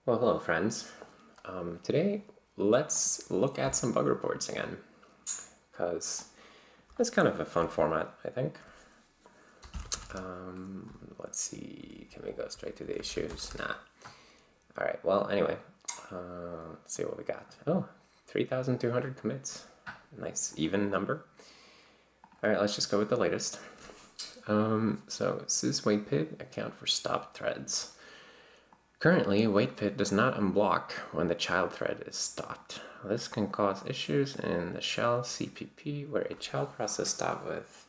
Well, hello friends. Today, let's look at some bug reports again, because it's kind of a fun format, I think. Let's see, can we go straight to the issues? Nah. Alright, well, anyway, let's see what we got. Oh, 3,200 commits. Nice, even number. Alright, let's just go with the latest. So, sys waitpid account for stopped threads. Currently, waitpid does not unblock when the child thread is stopped. This can cause issues in the shell CPP where a child process stopped with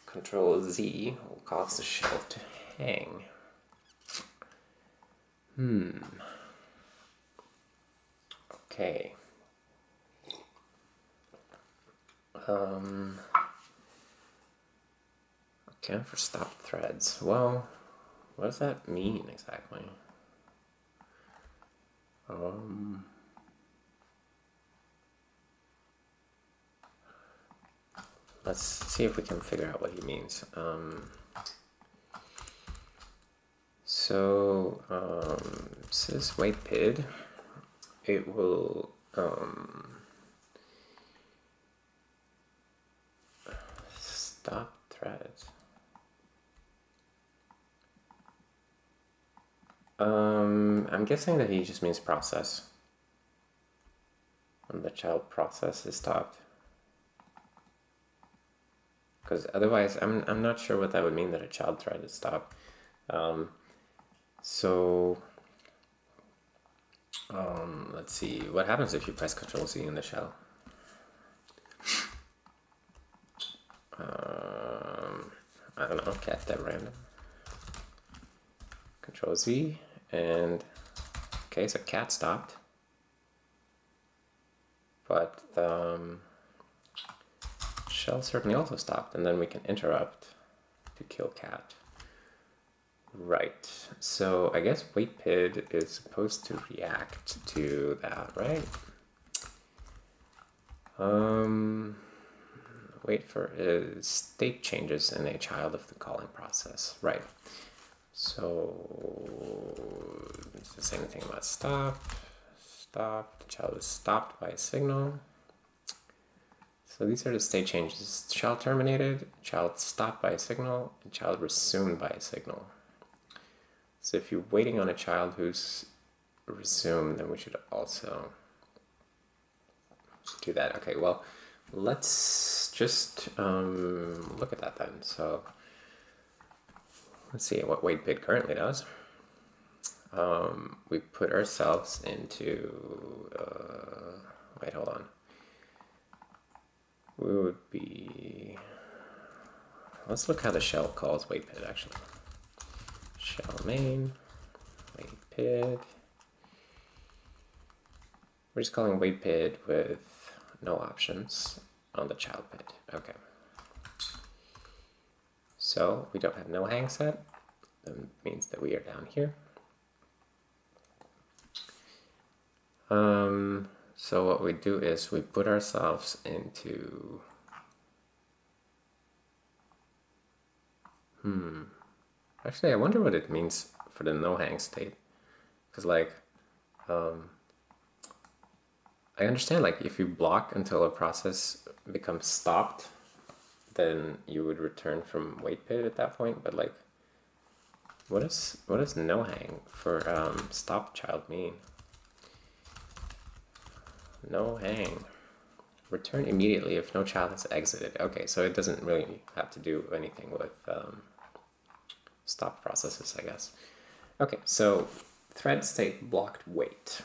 Control Z will cause the shell to hang. Okay. Account for stopped threads. Well, what does that mean exactly? Let's see if we can figure out what he means. Sys waitpid, it will stop threads. I'm guessing that he just means process. When the child process is stopped. Because otherwise, I'm not sure what that would mean that a child thread is stopped. Let's see, what happens if you press Control Z in the shell? I don't know, cat that random. Control Z, and okay, so cat stopped. But the shell certainly also stopped, and then we can interrupt to kill cat. Right, so I guess waitpid is supposed to react to that, right? Wait for state changes in a child of the calling process, right? So it's the same thing about stop. The child is stopped by a signal. So these are the state changes. Child terminated, child stopped by a signal, and child resumed by a signal. So if you're waiting on a child who's resumed, then we should also do that. Okay, well, let's just look at that then. So let's see what waitpid currently does. We put ourselves into, wait, hold on. We would be, let's look how the shell calls waitpid actually. Shell main, waitpid. We're just calling waitpid with no options on the child pid. Okay. So we don't have no hang set. That means that we are down here. So what we do is we put ourselves into actually I wonder what it means for the no hang state, because like I understand like if you block until a process becomes stopped, then you would return from waitpid at that point, but like what does no hang for stop child mean? No hang. Return immediately if no child has exited. Okay, so it doesn't really have to do anything with stop processes, I guess. Okay, so thread state blocked wait.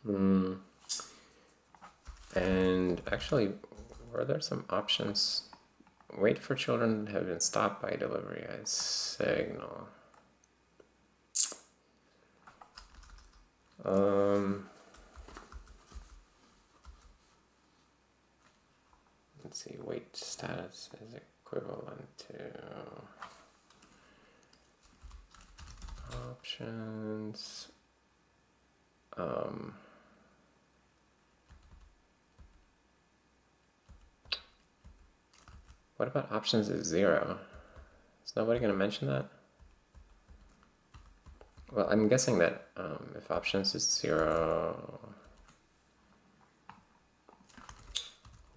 And actually, were there some options? Wait for children have been stopped by delivery as signal. Let's see, wait status is equivalent to options. What about options is 0? Is nobody going to mention that? Well, I'm guessing that if options is 0,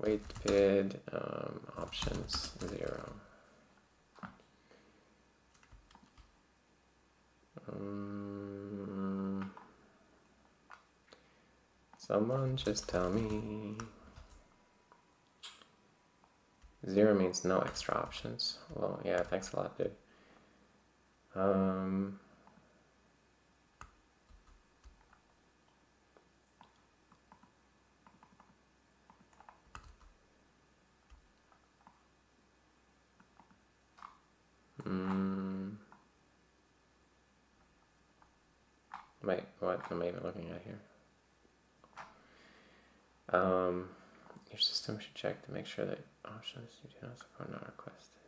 waitpid options 0. Someone just tell me. 0 means no extra options. Well, yeah, thanks a lot, dude. Wait, what am I even looking at here? Your system should check to make sure that options you do not support are not requested.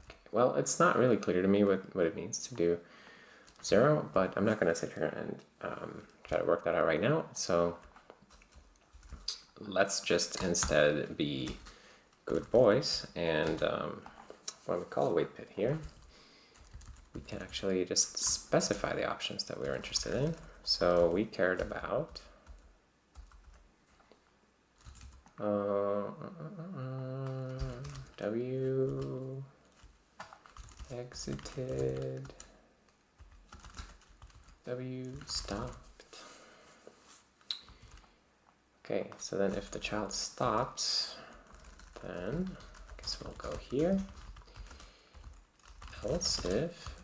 Okay, well, it's not really clear to me what it means to do 0, but I'm not going to sit here and try to work that out right now. So let's just instead be good boys, and when we call a waitpid here, we can actually just specify the options that we're interested in. So we cared about W exited, W stopped. Okay, so then if the child stops, then I guess we'll go here. Else if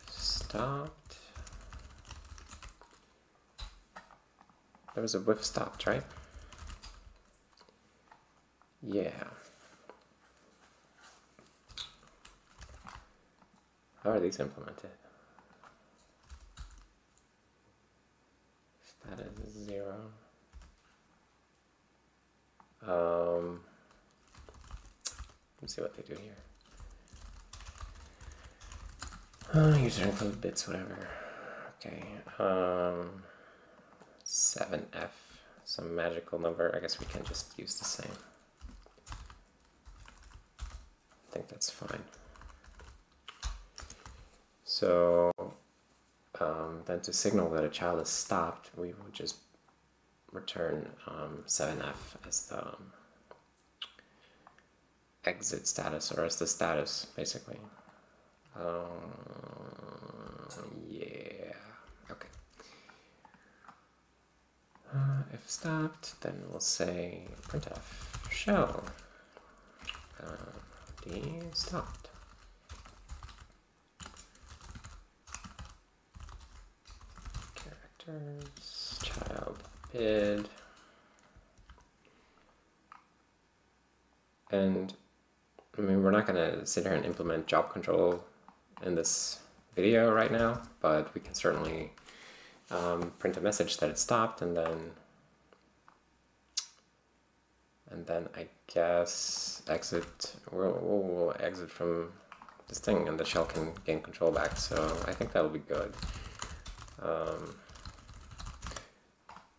stopped, there was a with stopped, right? Yeah. How are these implemented? Status 0. Let's see what they do here. User include bits, whatever. Okay. 7F, some magical number. I guess we can just use the same. I think that's fine. So then to signal that a child is stopped, we would just return 7F as the exit status, or as the status, basically. Yeah, okay. If stopped, then we'll say printf show d stopped. Characters, child bid, and I mean, we're not going to sit here and implement job control in this video right now, but we can certainly print a message that it stopped, and then I guess exit. We'll exit from this thing, and the shell can gain control back. So I think that'll be good.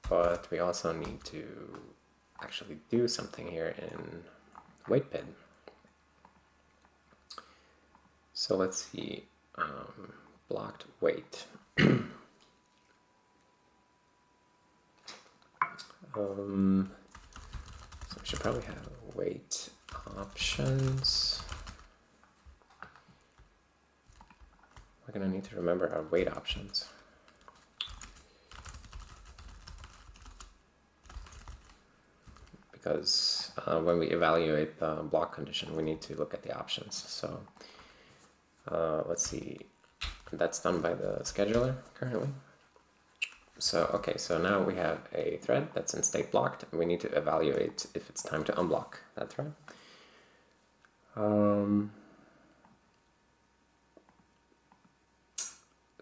But we also need to actually do something here in waitpid. So let's see, blocked wait. So we should probably have wait options. We're gonna need to remember our wait options. Because when we evaluate the block condition, we need to look at the options. So let's see, that's done by the scheduler currently. So, okay, so now we have a thread that's in state blocked, and we need to evaluate if it's time to unblock that thread.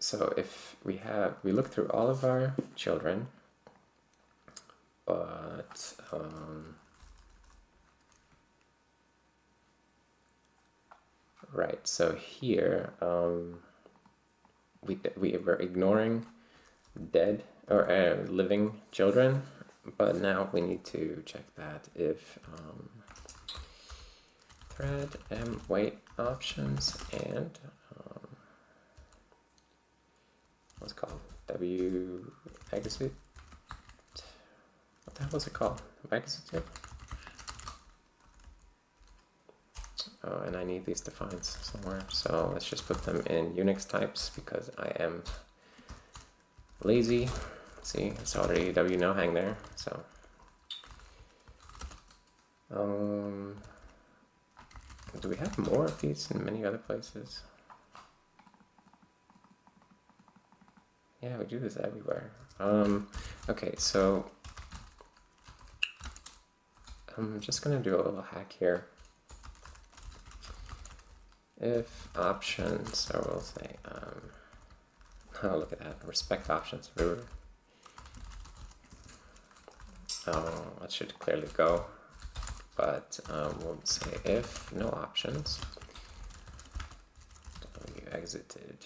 So if we look through all of our children, but right, so here we were ignoring dead or living children, but now we need to check that if thread wait options and what's it called? W exit. What the hell was it called? Exit. Oh, and I need these defines somewhere. So let's just put them in Unix types because I am lazy. See, it's already W no hang there. So do we have more of these in many other places? Yeah, we do this everywhere. Okay, so I'm just gonna do a little hack here. If options, or we'll say, oh, look at that, respect options. Oh, that should clearly go, but we'll say if no options, W exited,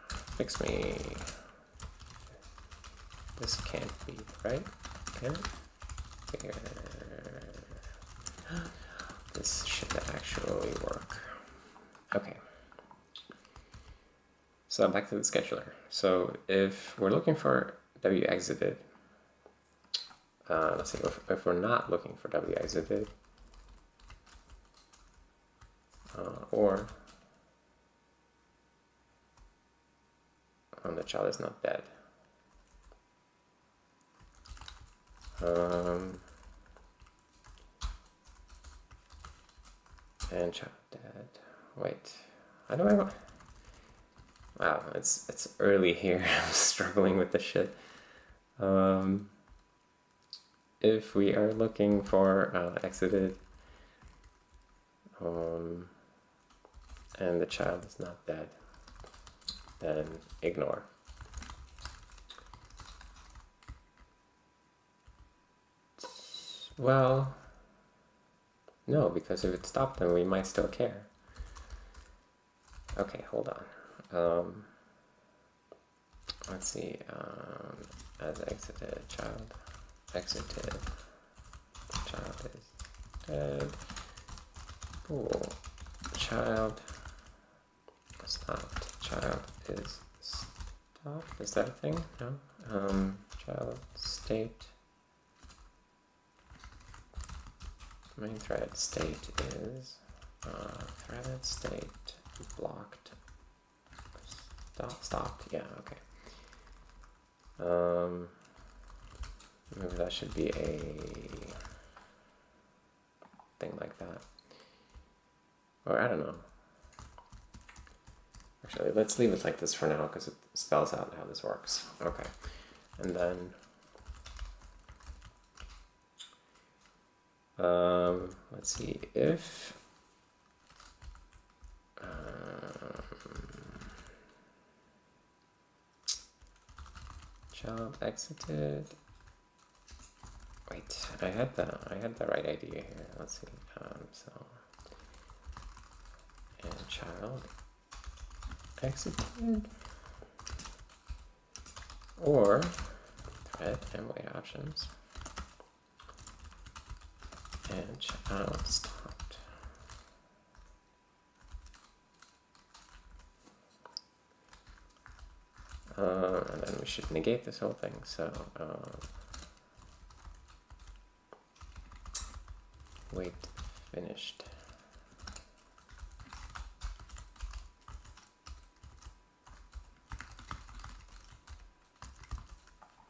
fix me, this can't be right, can it? Here. This should actually work. Okay. So back to the scheduler. So if we're looking for W exited, let's see, if we're not looking for W exited, or the child is not dead. And child dead. Wait, how do I want? Wow, it's early here. I'm struggling with this shit. If we are looking for exited, and the child is not dead, then ignore. Well, no, because if it stopped, then we might still care. Okay, hold on. Let's see. As exited, child exited, child is dead. Cool. Child stopped. Child is stopped. Is that a thing? No. Child state. Main thread state is threaded state blocked. Stopped. Yeah. Okay. Maybe that should be a thing like that. Or I don't know. Actually, let's leave it like this for now because it spells out how this works. Okay. And then let's see if child exited. Wait, I had the right idea here. Let's see. So and child exited, or thread and wait options, and child stopped. And then we should negate this whole thing. So wait finished.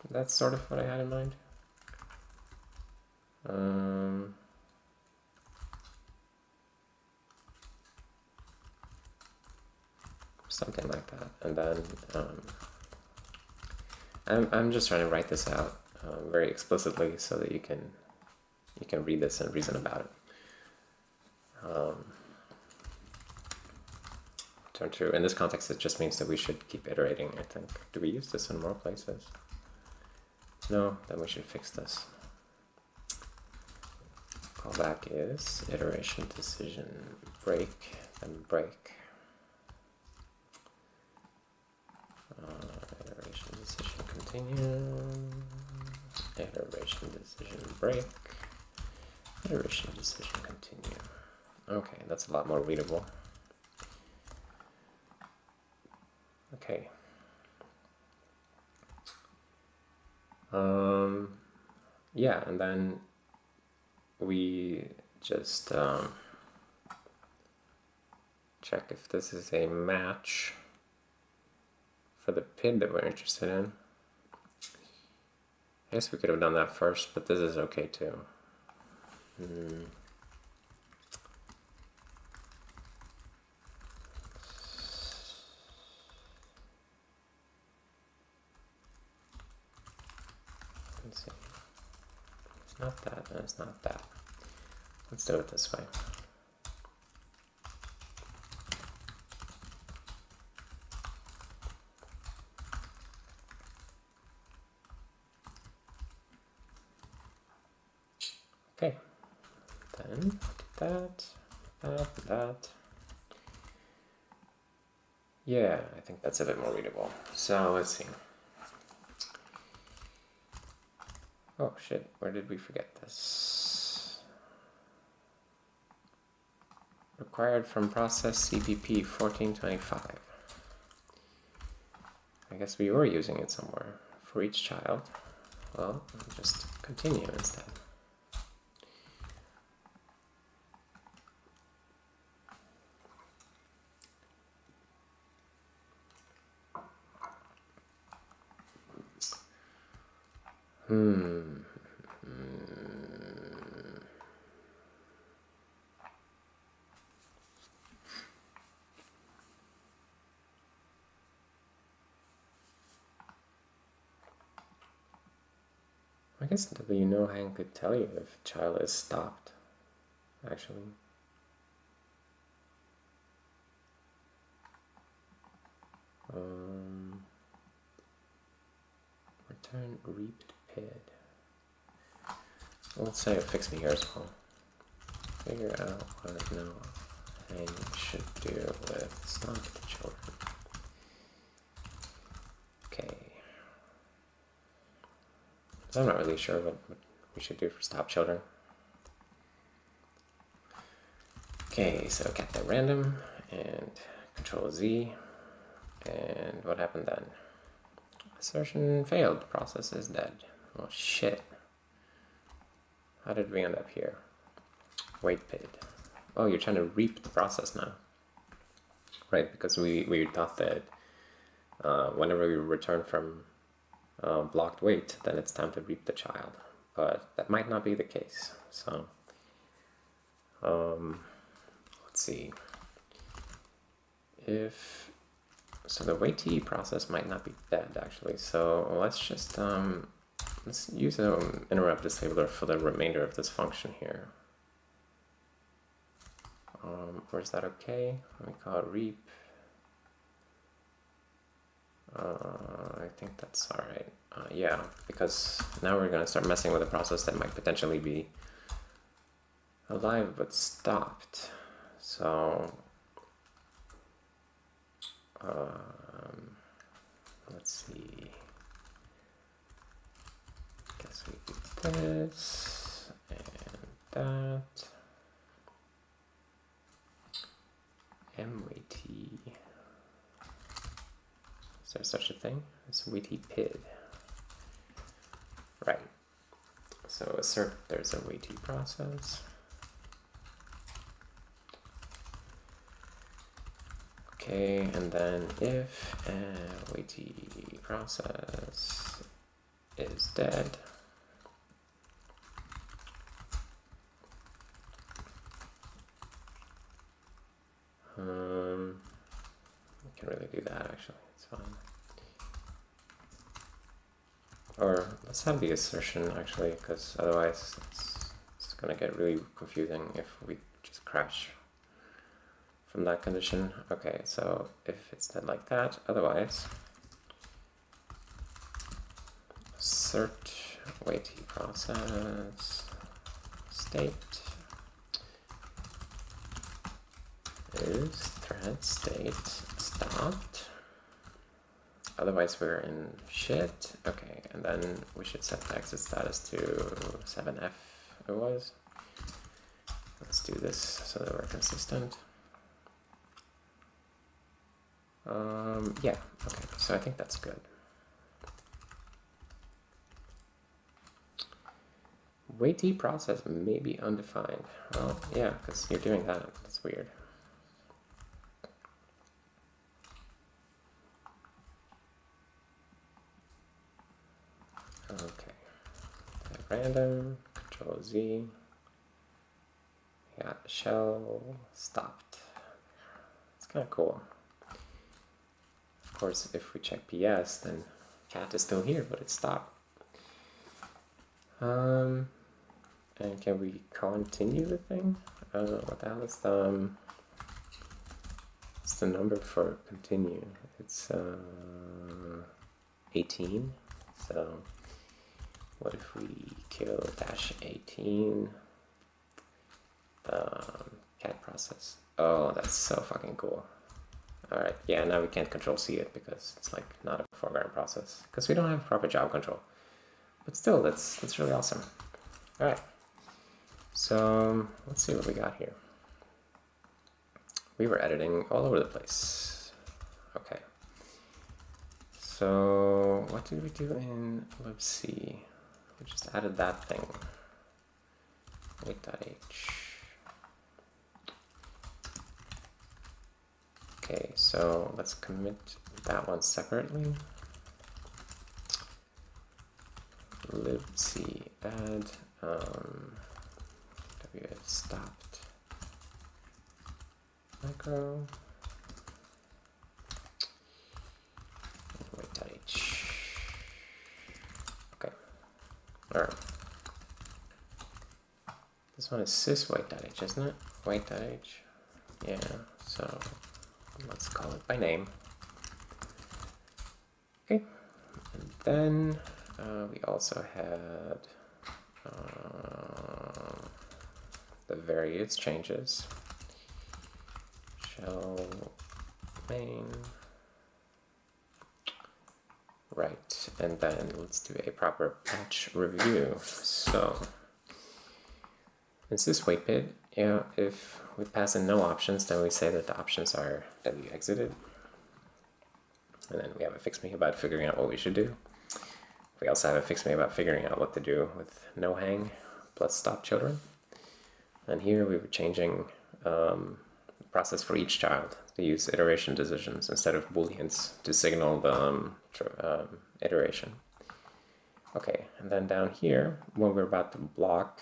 That's sort of what I had in mind. Something like that, and then I'm just trying to write this out very explicitly so that you can read this and reason about it. Turn true. In this context, it just means that we should keep iterating, I think. Do we use this in more places? No, then we should fix this. Callback is iteration decision break, then break. Iteration decision continue. Iteration decision break. Iteration decision continue. Okay, that's a lot more readable. Okay. Yeah, and then we just check if this is a match for the PID that we're interested in. I guess we could have done that first, but this is okay too. Let's see. It's not that, and it's not that. Let's do it this way. Okay, then that. Yeah, I think that's a bit more readable. So let's see. Oh shit, where did we forget this? Required from process CPP 1425. I guess we were using it somewhere for each child. Well, I'll just continue instead. I guess W-no-hang could tell you if a child is stopped, actually. Return reaped PID. Well, let's say it fix me here as well. Figure out what no-hang should do with stopped children. Okay. I'm not really sure what we should do for stop children. Okay, so get that random and Control Z, and what happened then? Assertion failed. Process is dead. Oh shit. How did we end up here? Waitpid. Oh, you're trying to reap the process now. Right, because we thought that whenever we return from blocked wait, then it's time to reap the child. But that might not be the case. So, let's see. So the waitee process might not be dead actually. So let's just let's use an interrupt disabler for the remainder of this function here. Or is that okay? Let me call it reap. I think that's alright. Yeah, because now we're going to start messing with a process that might potentially be alive but stopped. So, let's see. Guess we do this and that. MWT. Is there such a thing? It's waitpid. Right. So assert there's a waitee process. Okay, and then if a waitee process is dead, we can really do that actually, it's fine. Or let's have the assertion actually, because otherwise it's gonna get really confusing if we just crash from that condition. Okay, so if it's dead like that, otherwise assert waitee process state is thread state stopped. Otherwise we're in shit. Okay, and then we should set the exit status to 7F it was. Let's do this so that we're consistent. Yeah, okay, so I think that's good. Waitpid process may be undefined. Well, yeah, because you're doing that. That's weird. Okay. Random, Control Z. Yeah, shell stopped. It's kind of cool. Of course, if we check PS, then cat is still here, but it stopped. And can we continue the thing? I don't know what the hell is what's the number for continue? It's 18. So what if we kill -18? Cat process. Oh, that's so fucking cool. Alright, yeah, now we can't control C it because it's like not a foreground process. Because we don't have proper job control. But still, that's really awesome. Alright. So let's see what we got here. We were editing all over the place. Okay. So what did we do in libc? We just added that thing. Wait.h. Okay, so let's commit that one separately. libc add wf stopped micro wait.h. Okay, all right. This one is sys wait.h, isn't it? Wait.h. Yeah, so let's call it by name. Okay, and then we also had the various changes. Shell main. Right, and then let's do a proper patch review. So, in this waitpid, yeah, if we pass in no options, then we say that the options are W exited. And then we have a fix me about figuring out what we should do. We also have a fix me about figuring out what to do with no hang plus stop children. And here we were changing the process for each child to use iteration decisions instead of booleans to signal the iteration. Okay, and then down here, when we're about to block,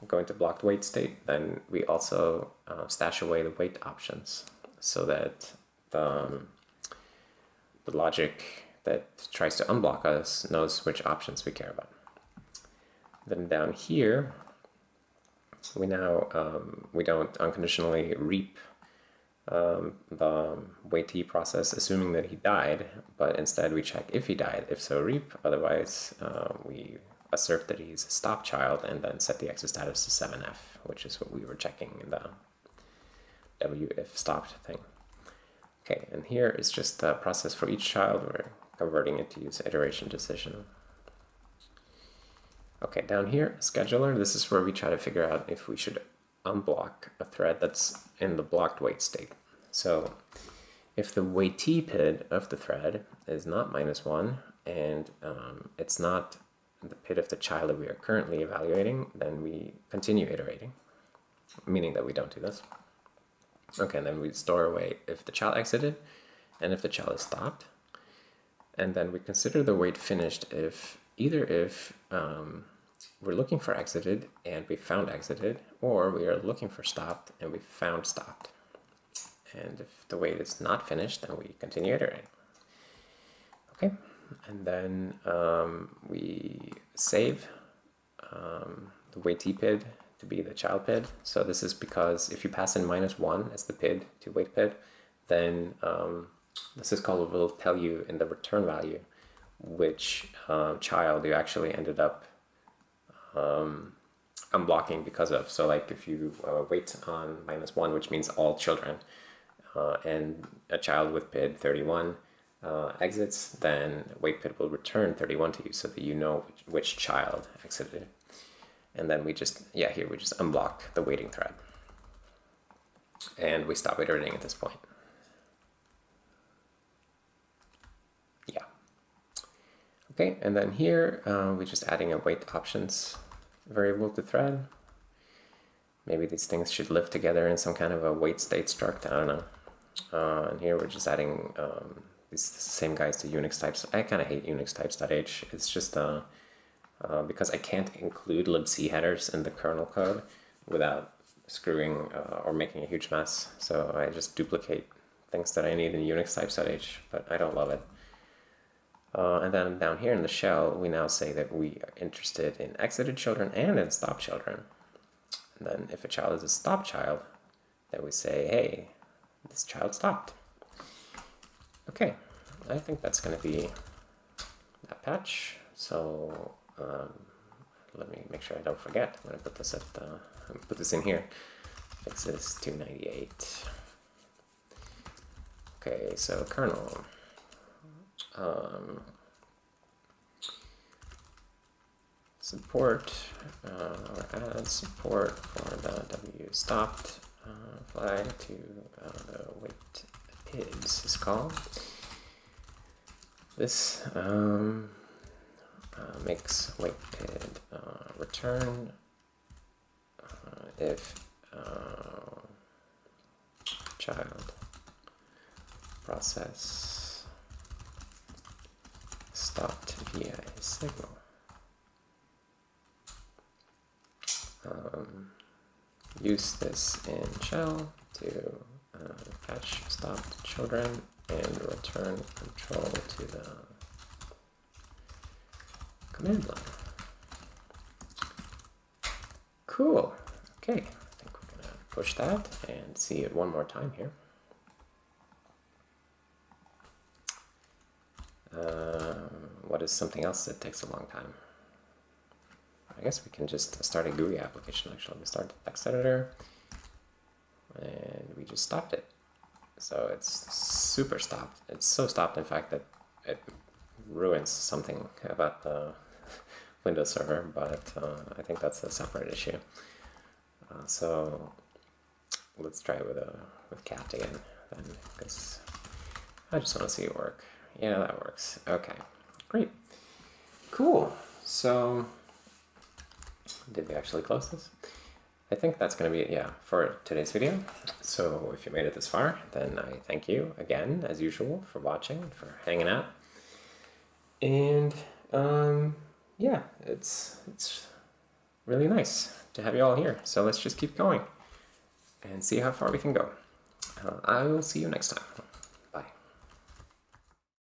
going to blocked wait state, then we also stash away the wait options so that the logic that tries to unblock us knows which options we care about. Then down here, we now we don't unconditionally reap the waitee process assuming that he died, but instead we check if he died, if so reap, otherwise we assert that he's a stop child and then set the exit status to 7F, which is what we were checking in the W if stopped thing. Okay, and here is just the process for each child. We're converting it to use iteration decision. Okay, down here, scheduler, this is where we try to figure out if we should unblock a thread that's in the blocked wait state. So if the waitee PID of the thread is not -1 and it's not the PID of the child that we are currently evaluating, then we continue iterating, meaning that we don't do this. Okay, and then we store away if the child exited and if the child is stopped. And then we consider the wait finished if either if we're looking for exited and we found exited, or we are looking for stopped and we found stopped. And if the wait is not finished, then we continue iterating. Okay, and then we save the waitee PID to be the child PID. So this is because if you pass in -1 as the PID to wait PID, then the syscaller will tell you in the return value which child you actually ended up unblocking because of. So like if you wait on -1, which means all children, and a child with PID 31 exits, then wait PID will return 31 to you so that you know which child exited. And then we just, yeah, here we just unblock the waiting thread. And we stop iterating at this point. Okay, and then here we're just adding a wait options variable to thread. Maybe these things should live together in some kind of a wait state struct, I don't know. And here we're just adding these same guys to Unix types. I kind of hate Unix types.h. It's just because I can't include libc headers in the kernel code without screwing or making a huge mess. So I just duplicate things that I need in Unix types.h, but I don't love it. And then down here in the shell, we now say that we are interested in exited children and in stop children. And then if a child is a stop child, then we say, hey, this child stopped. Okay, I think that's going to be that patch. So let me make sure I don't forget. I'm going to put this at put this in here. Fixes 298. Okay, so kernel. Support or add support for the w stopped flag to the waitpid is called. This makes waitpid return if child process stopped via a signal. Use this in shell to catch stopped children and return control to the command line. Cool. Okay, I think we're going to push that and see it one more time here. What is something else that takes a long time? I guess we can just start a GUI application actually. We start the text editor and we just stopped it. So it's super stopped. It's so stopped in fact that it ruins something about the Windows server, but I think that's a separate issue. So let's try it with cat again then, because I just want to see it work. Yeah, that works. Okay, great. Cool. So did we actually close this? I think that's going to be it, yeah, for today's video. So if you made it this far, then I thank you again, as usual, for watching, for hanging out. And yeah, it's really nice to have you all here. So let's just keep going and see how far we can go. I will see you next time.